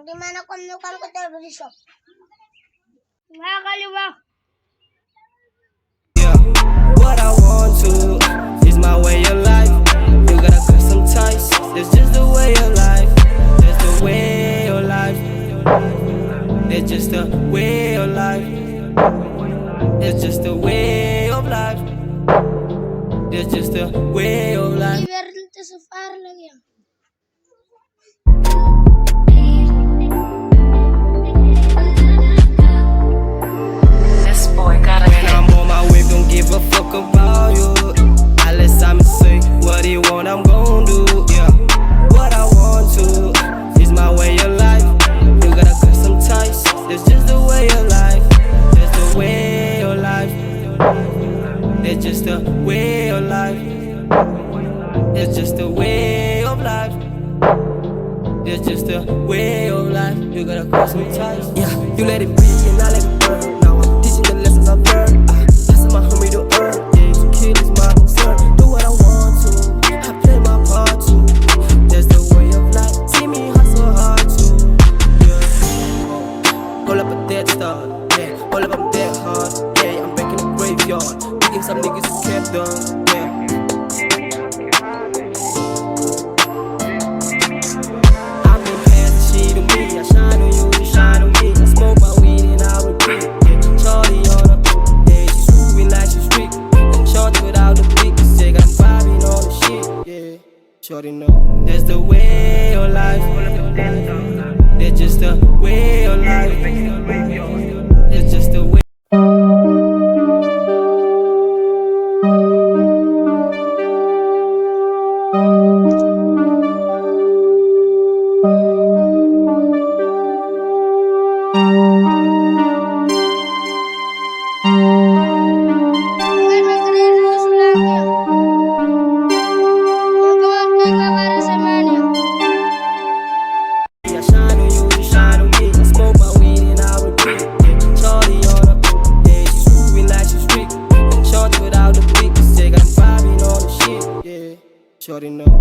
Di mana kunukan ko terrorism. Nakakaliwa. Yeah, what I want to is my way of life. You gotta cut some ties. That's just the way of life. That's the way of life. It's just the way of life. It's just the way of life. It's just the way of life. Liberty sa far lagi yan. This boy got a When I'm on my way, don't give a fuck about you. I let Simon say what he want, I'm gon' do. Yeah, what I want to is my way of life. You gotta cut some ties. It's just the way of life. That's the way of life. It's just the way of life. It's just the way of life. It's just the way of life. You gotta cut some ties. Yeah, you let it be and I let it burn. Now I'm teaching the lessons I've learned. Asking my homie to earn. Yeah, to kid is my concern. Do what I want to. I play my part too. That's the way of life. See me hustle hard too. Yeah. Hold up a dead start. Yeah, hold up I'm dead hard. Yeah, I'm back in the graveyard. Beating some niggas who kept done. Yeah. I'm in past the shit on me. I shine on you, you shine on me. I smoke my weed and I repeat. Yeah, Charlie on her. Yeah, she's moving like she's street. Shorty without the beat. Say I'm vibing on the shit. Yeah, Shorty know that's the way of life. That's just the way of life. It's just the way. Mga nagre-release lang yan. Yung kawag kay para sa mani. I shine on you, you shine on me. I smoke my weed and I repeat. Yeah, Charlie on her. Yeah, she's moving like she's street. Shorty without the beat. Say I'm vibing on the shit. Yeah, Shorty know